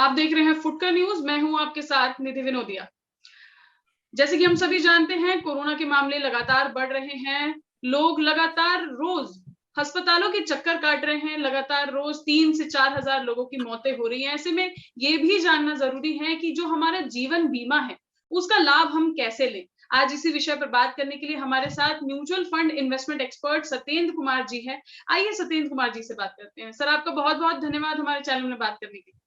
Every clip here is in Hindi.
आप देख रहे हैं फुटकर न्यूज। मैं हूं आपके साथ निधि विनोदिया। जैसे कि हम सभी जानते हैं, कोरोना के मामले लगातार बढ़ रहे हैं। लोग लगातार रोज अस्पतालों के चक्कर काट रहे हैं। लगातार रोज 3 से 4 हजार लोगों की मौतें हो रही हैं। ऐसे में ये भी जानना जरूरी है कि जो हमारा जीवन बीमा है उसका लाभ हम कैसे लें। आज इसी विषय पर बात करने के लिए हमारे साथ mutual fund investment expert Satyendra Kumar ji हैं। आइए सत्येंद्र कुमार जी से बात करते हैं। सर, आपका बहुत बहुत धन्यवाद हमारे चैनल में बात करने के लिए।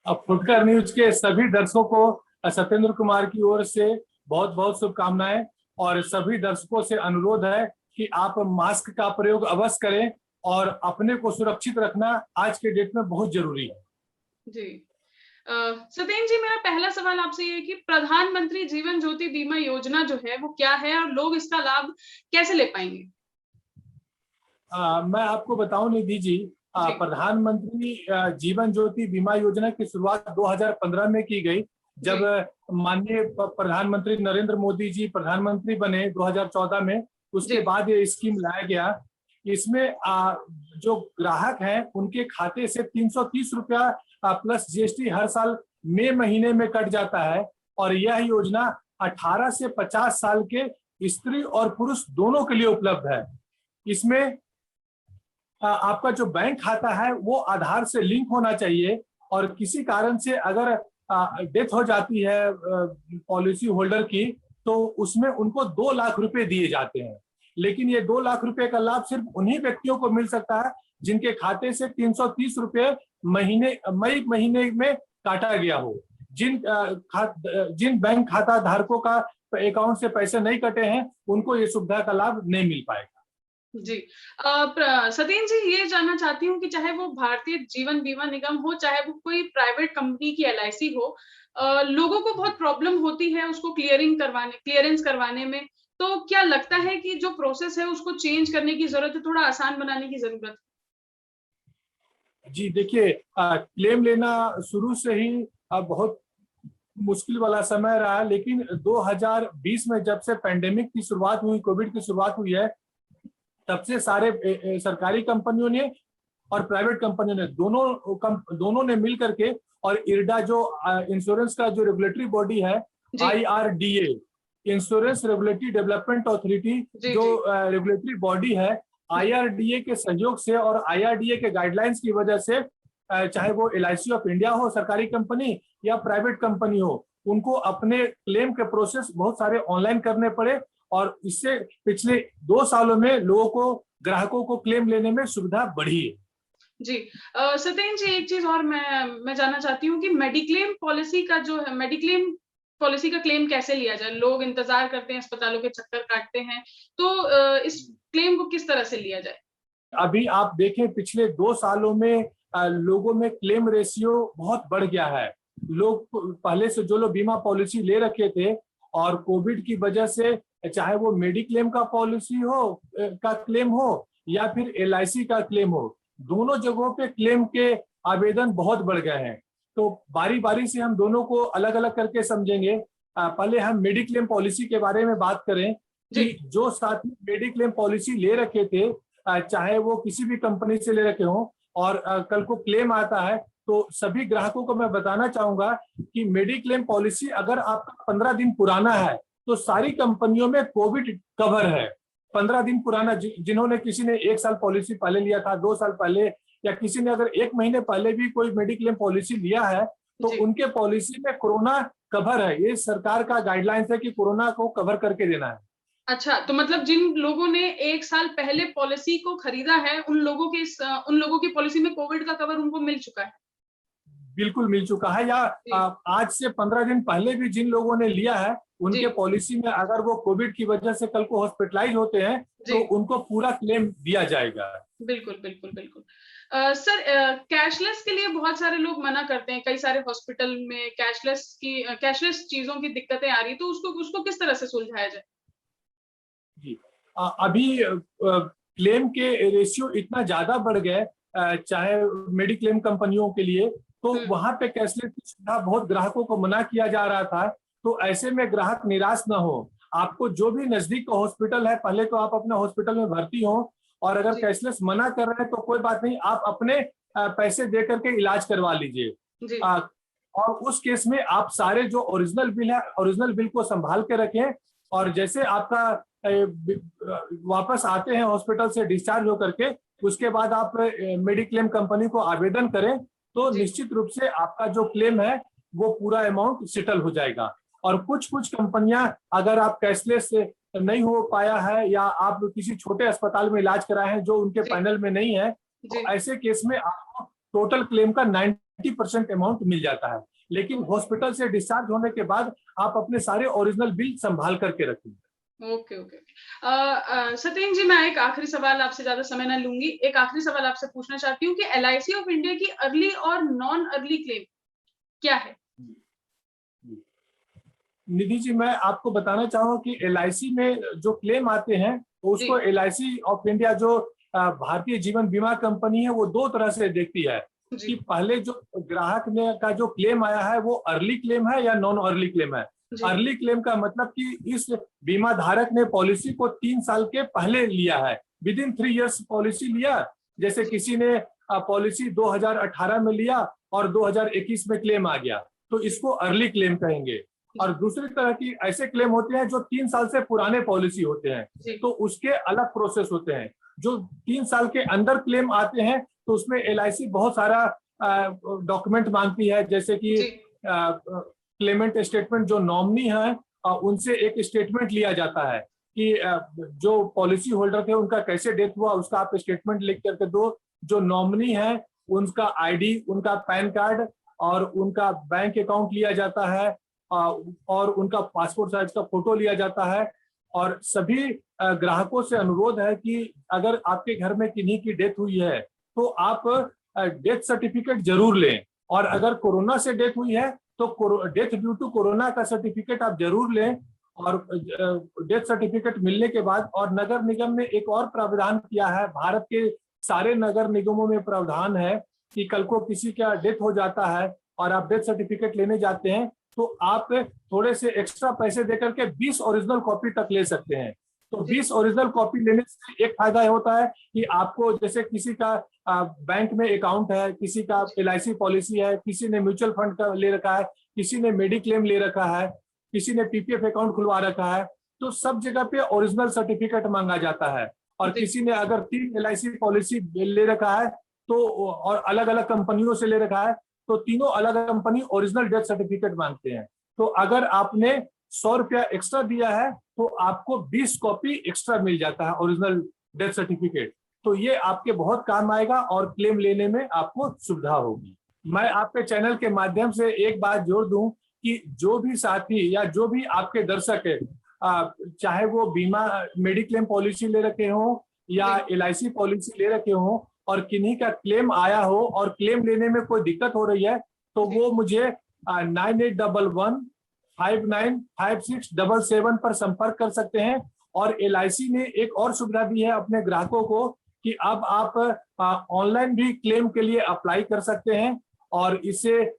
अब फुटकर न्यूज के सभी दर्शकों को सत्येंद्र कुमार की ओर से बहुत बहुत शुभकामनाएं। और सभी दर्शकों से अनुरोध है कि आप मास्क का प्रयोग अवश्य करें और अपने को सुरक्षित रखना आज के डेट में बहुत जरूरी है। जी सत्येंद्र जी, मेरा पहला सवाल आपसे ये है कि प्रधानमंत्री जीवन ज्योति बीमा योजना जो है वो क्या है और लोग इसका लाभ कैसे ले पाएंगे? मैं आपको बताऊं निधि जी, प्रधानमंत्री जीवन ज्योति बीमा योजना की शुरुआत 2015 में की गई, जब माननीय प्रधानमंत्री नरेंद्र मोदी जी प्रधानमंत्री बने 2014 में। उसके बाद ये स्कीम लाया गया। इसमें जो ग्राहक हैं उनके खाते से 330 रुपया प्लस जीएसटी हर साल मई महीने में कट जाता है। और यह योजना 18 से 50 साल के स्त्री और पुरुष दोनों के लिए उपलब्ध है। इसमें आपका जो बैंक खाता है वो आधार से लिंक होना चाहिए, और किसी कारण से अगर डेथ हो जाती है पॉलिसी होल्डर की, तो उसमें उनको 2 लाख रुपए दिए जाते हैं। लेकिन ये 2 लाख रुपए का लाभ सिर्फ उन्हीं व्यक्तियों को मिल सकता है जिनके खाते से 330 रुपए मई महीने में काटा गया हो। जिन बैंक खाता धारकों का अकाउंट से पैसे नहीं कटे हैं उनको ये सुविधा का लाभ नहीं मिल पाएगा। जी सत्येंद्र जी, ये जानना चाहती हूँ कि चाहे वो भारतीय जीवन बीमा निगम हो, चाहे वो कोई प्राइवेट कंपनी की एलआईसी हो, लोगों को बहुत प्रॉब्लम होती है उसको क्लियरेंस करवाने में। तो क्या लगता है कि जो प्रोसेस है उसको चेंज करने की जरूरत है, थोड़ा आसान बनाने की जरूरत है? जी देखिए, क्लेम लेना शुरू से ही बहुत मुश्किल वाला समय रहा, लेकिन 2020 में जब से पेंडेमिक की शुरुआत हुई, कोविड की शुरुआत हुई है, तब से सारे सरकारी कंपनियों ने और प्राइवेट कंपनियों ने दोनों ने मिल करके, और इरडा जो इंश्योरेंस का जो रेगुलेटरी बॉडी है, IRDA, insurance regulatory development authority, जो रेगुलेटरी बॉडी है, IRDA के सहयोग से और IRDA के गाइडलाइंस की वजह से, चाहे वो LIC ऑफ इंडिया हो सरकारी कंपनी या प्राइवेट कंपनी हो, उनको अपने क्लेम के प्रोसेस बहुत सारे ऑनलाइन करने पड़े। और इससे पिछले 2 सालों में लोगों को, ग्राहकों को क्लेम लेने में सुविधा बढ़ी है। जी सत्येंद्र जी, एक चीज और मैं जानना चाहती हूँ कि मेडिक्लेम पॉलिसी का जो है, मेडिक्लेम पॉलिसी का क्लेम कैसे लिया जाए? लोग इंतजार करते हैं, अस्पतालों के चक्कर काटते हैं, तो इस क्लेम को किस तरह से लिया जाए? अभी आप देखें, पिछले 2 सालों में लोगों में क्लेम रेशियो बहुत बढ़ गया है। लोग पहले से जो लोग बीमा पॉलिसी ले रखे थे, और कोविड की वजह से चाहे वो मेडिक्लेम का पॉलिसी हो का क्लेम हो या फिर LIC का क्लेम हो, दोनों जगहों पे क्लेम के आवेदन बहुत बढ़ गए हैं। तो बारी बारी से हम दोनों को अलग अलग करके समझेंगे। पहले हम मेडिक्लेम पॉलिसी के बारे में बात करें कि जो साथी मेडिक्लेम पॉलिसी ले रखे थे, चाहे वो किसी भी कंपनी से ले रखे हो, और कल को क्लेम आता है, तो सभी ग्राहकों को मैं बताना चाहूंगा कि मेडिक्लेम पॉलिसी अगर आपका 15 दिन पुराना है तो सारी कंपनियों में कोविड कवर है। 15 दिन पुराना, जिन्होंने, किसी ने 1 साल पॉलिसी पहले लिया था, 2 साल पहले, या किसी ने अगर 1 महीने पहले भी कोई मेडिक्लेम पॉलिसी लिया है, तो उनके पॉलिसी में कोरोना कवर है। ये सरकार का गाइडलाइंस है कि कोरोना को कवर करके देना है। अच्छा, तो मतलब जिन लोगों ने 1 साल पहले पॉलिसी को खरीदा है, उन लोगों की पॉलिसी में कोविड का कवर उनको मिल चुका है? बिल्कुल मिल चुका है। या आज से 15 दिन पहले भी जिन लोगों ने लिया है, उनके पॉलिसी में अगर वो कोविड की वजह से कल को हॉस्पिटलाइज होते हैं तो उनको पूरा क्लेम दिया जाएगा। बिल्कुल बिल्कुल बिल्कुल। सर, कैशलेस के लिए बहुत सारे लोग मना करते हैं। कई सारे हॉस्पिटल में कैशलेस चीजों की दिक्कतें आ रही है, तो उसको किस तरह से सुलझाया जाए? जी अभी क्लेम के रेशियो इतना ज्यादा बढ़ गए, चाहे मेडिक्लेम कंपनियों के लिए, तो वहां पे कैशलेस की सुविधा बहुत ग्राहकों को मना किया जा रहा था। तो ऐसे में ग्राहक निराश ना हो। आपको जो भी नजदीक का हॉस्पिटल है, पहले तो आप अपने हॉस्पिटल में भर्ती हो, और अगर कैशलेस मना कर रहे हैं तो कोई बात नहीं, आप अपने पैसे दे करके इलाज करवा लीजिए। जी और उस केस में आप सारे जो ओरिजिनल बिल है, ओरिजिनल बिल को संभाल के रखें, और जैसे आपका वापस आते हैं हॉस्पिटल से डिस्चार्ज होकर के, उसके बाद आप मेडिक्लेम कंपनी को आवेदन करें, तो जी निश्चित रूप से आपका जो क्लेम है वो पूरा अमाउंट सेटल हो जाएगा। और कुछ कुछ कंपनियां, अगर आप कैशलेस नहीं हो पाया है या आप किसी छोटे अस्पताल में इलाज कराए हैं जो उनके जी पैनल में नहीं है, तो जी ऐसे केस में आपको टोटल क्लेम का 90% अमाउंट मिल जाता है। लेकिन हॉस्पिटल से डिस्चार्ज होने के बाद आप अपने सारे ओरिजिनल बिल संभाल करके रखें। Okay okay. सत्येंद्र जी, मैं एक आखिरी सवाल आपसे, ज्यादा समय ना लूंगी, एक आखिरी सवाल आपसे पूछना चाहती हूँ कि LIC ऑफ इंडिया की अर्ली और नॉन अर्ली क्लेम क्या है? निधि जी, मैं आपको बताना चाहूंगा कि LIC में जो क्लेम आते हैं, तो उसको LIC ऑफ इंडिया जो भारतीय जीवन बीमा कंपनी है, वो दो तरह से देखती है जी कि पहले जो ग्राहक ने का जो क्लेम आया है वो अर्ली क्लेम है या नॉन अर्ली क्लेम है। जी अर्ली क्लेम का मतलब कि इस बीमा धारक ने पॉलिसी को 3 साल के पहले लिया है, विद इन 3 इयर्स पॉलिसी लिया। जैसे किसी ने पॉलिसी 2018 में लिया और 2021 में क्लेम आ गया, तो इसको अर्ली क्लेम कहेंगे। और दूसरी तरह की ऐसे क्लेम होते हैं जो 3 साल से पुराने पॉलिसी होते हैं, जी तो उसके अलग प्रोसेस होते हैं। जो 3 साल के अंदर क्लेम आते हैं, तो उसमें LIC बहुत सारा डॉक्यूमेंट मांगती है, जैसे कि जी क्लेमेंट स्टेटमेंट, जो नॉमिनी है उनसे एक स्टेटमेंट लिया जाता है कि जो पॉलिसी होल्डर थे उनका कैसे डेथ हुआ, उसका आप स्टेटमेंट लिख करके दो। जो नॉमिनी है उनका ID, उनका पैन कार्ड और उनका बैंक अकाउंट लिया जाता है, और उनका पासपोर्ट साइज का फोटो लिया जाता है। और सभी ग्राहकों से अनुरोध है कि अगर आपके घर में किन्हीं की डेथ हुई है तो आप डेथ सर्टिफिकेट जरूर लें, और अगर कोरोना से डेथ हुई है तो डेथ ड्यू टू कोरोना का सर्टिफिकेट आप जरूर लें। और डेथ सर्टिफिकेट मिलने के बाद, और नगर निगम ने एक और प्रावधान किया है, भारत के सारे नगर निगमों में प्रावधान है कि कल को किसी का डेथ हो जाता है और आप डेथ सर्टिफिकेट लेने जाते हैं, तो आप थोड़े से एक्स्ट्रा पैसे देकर के 20 ओरिजिनल कॉपी तक ले सकते हैं। तो 20 ओरिजिनल कॉपी लेने से एक फायदा होता है कि आपको, जैसे किसी का बैंक में अकाउंट है, किसी का LIC पॉलिसी है, किसी ने म्यूचुअल फंड का ले रखा है, किसी ने मेडिक्लेम ले रखा है, किसी ने PPF अकाउंट खुलवा रखा है, तो सब जगह पे ओरिजिनल सर्टिफिकेट मांगा जाता है। और किसी ने अगर 3 LIC पॉलिसी ले रखा है तो, और अलग अलग कंपनियों से ले रखा है, तो तीनों अलग कंपनी ओरिजिनल डेथ सर्टिफिकेट मांगते हैं। तो अगर आपने 100 रुपया एक्स्ट्रा दिया है तो आपको 20 कॉपी एक्स्ट्रा मिल जाता है ओरिजिनल डेथ सर्टिफिकेट। तो ये आपके बहुत काम आएगा और क्लेम लेने में आपको सुविधा होगी। मैं आपके चैनल के माध्यम से एक बात जोड़ दूं कि जो भी साथी या जो भी आपके दर्शक है, चाहे वो बीमा मेडिक्लेम पॉलिसी ले रखे हो या LIC पॉलिसी ले रखे हो, और किन्हीं का क्लेम आया हो और क्लेम लेने में कोई दिक्कत हो रही है, तो वो मुझे 9811595677 पर संपर्क कर सकते हैं। और LIC ने एक और सुविधा दी है अपने ग्राहकों को कि अब आप ऑनलाइन भी क्लेम के लिए अप्लाई कर सकते हैं, और इससे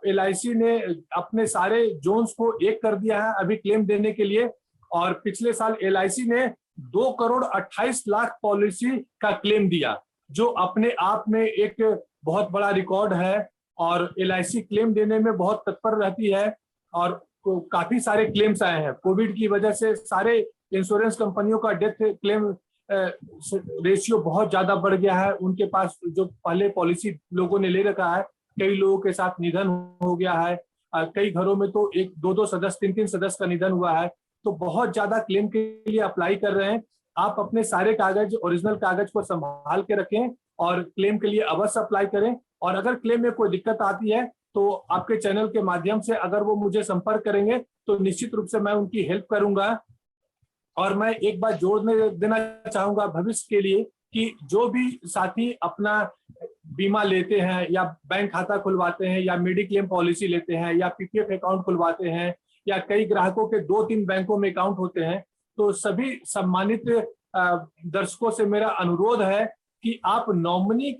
LIC ने अपने सारे जोन्स को एक कर दिया है अभी क्लेम देने के लिए। और पिछले साल LIC ने 2,28,00,000 पॉलिसी का क्लेम दिया, जो अपने आप में एक बहुत बड़ा रिकॉर्ड है। और LIC क्लेम देने में बहुत तत्पर रहती है, और काफी सारे क्लेम्स आए हैं। कोविड की वजह से सारे इंश्योरेंस कंपनियों का डेथ क्लेम रेशियो बहुत ज्यादा बढ़ गया है। उनके पास जो पहले पॉलिसी लोगों ने ले रखा है, कई लोगों के साथ निधन हो गया है, कई घरों में तो 1-2 सदस्य, 3-3 सदस्य का निधन हुआ है, तो बहुत ज्यादा क्लेम के लिए अप्लाई कर रहे हैं। आप अपने सारे कागज, ओरिजिनल कागज को संभाल के रखें और क्लेम के लिए अवश्य अप्लाई करें। और अगर क्लेम में कोई दिक्कत आती है तो आपके चैनल के माध्यम से अगर वो मुझे संपर्क करेंगे तो निश्चित रूप से मैं उनकी हेल्प करूंगा। और मैं एक बात जोड़ने देना चाहूंगा भविष्य के लिए कि जो भी साथी अपना बीमा लेते हैं या बैंक खाता खुलवाते हैं या मेडिक्लेम पॉलिसी लेते हैं या PPF अकाउंट खुलवाते हैं, या कई ग्राहकों के 2-3 बैंकों में अकाउंट होते हैं, तो सभी सम्मानित दर्शकों से मेरा अनुरोध है कि आप नॉमिनी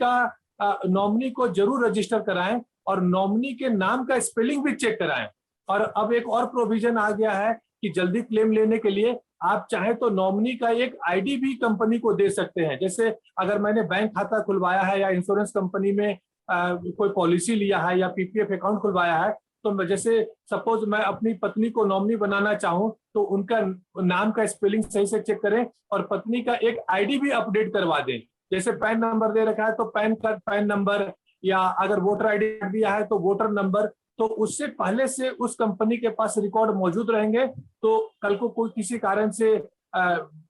को जरूर रजिस्टर कराएं और नॉमिनी के नाम का स्पेलिंग भी चेक कराएं। और अब एक और प्रोविजन आ गया है कि जल्दी क्लेम लेने के लिए आप चाहे तो नॉमिनी का एक ID भी कंपनी को दे सकते हैं। जैसे अगर मैंने बैंक खाता खुलवाया है या इंश्योरेंस कंपनी में कोई पॉलिसी लिया है या पीपीएफ अकाउंट खुलवाया है, तो जैसे सपोज मैं अपनी पत्नी को नॉमिनी बनाना चाहूं तो उनका नाम का स्पेलिंग सही से चेक करें और पत्नी का एक आईडी भी अपडेट करवा दें। जैसे पैन नंबर दे रखा है तो पैन कार्ड पैन नंबर, या अगर वोटर आईडी दिया है तो वोटर नंबर, तो उससे पहले से उस कंपनी के पास रिकॉर्ड मौजूद रहेंगे। तो कल को कोई किसी कारण से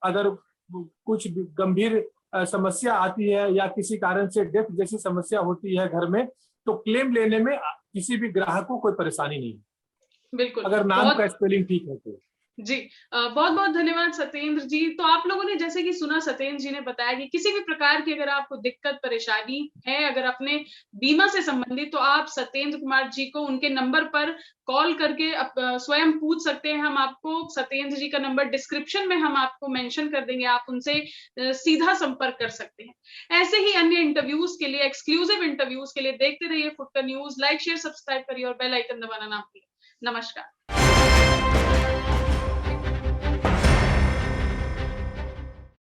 अगर कुछ गंभीर समस्या आती है या किसी कारण से डेथ जैसी समस्या होती है घर में, तो क्लेम लेने में किसी भी ग्राहक को कोई परेशानी नहीं है, बिल्कुल, अगर नाम का स्पेलिंग ठीक है तो। जी बहुत बहुत धन्यवाद सत्येंद्र जी। तो आप लोगों ने जैसे कि सुना, सत्येंद्र जी ने बताया कि किसी भी प्रकार की अगर आपको दिक्कत परेशानी है अगर अपने बीमा से संबंधित, तो आप सत्येंद्र कुमार जी को उनके नंबर पर कॉल करके स्वयं पूछ सकते हैं। हम आपको सत्येंद्र जी का नंबर डिस्क्रिप्शन में हम आपको मेंशन कर देंगे, आप उनसे सीधा संपर्क कर सकते हैं। ऐसे ही अन्य इंटरव्यूज के लिए, एक्सक्लूसिव इंटरव्यूज के लिए देखते रहिए फुटकर न्यूज। लाइक शेयर सब्सक्राइब करिए और बेल आइकन दबाना ना भूलिए। नमस्कार।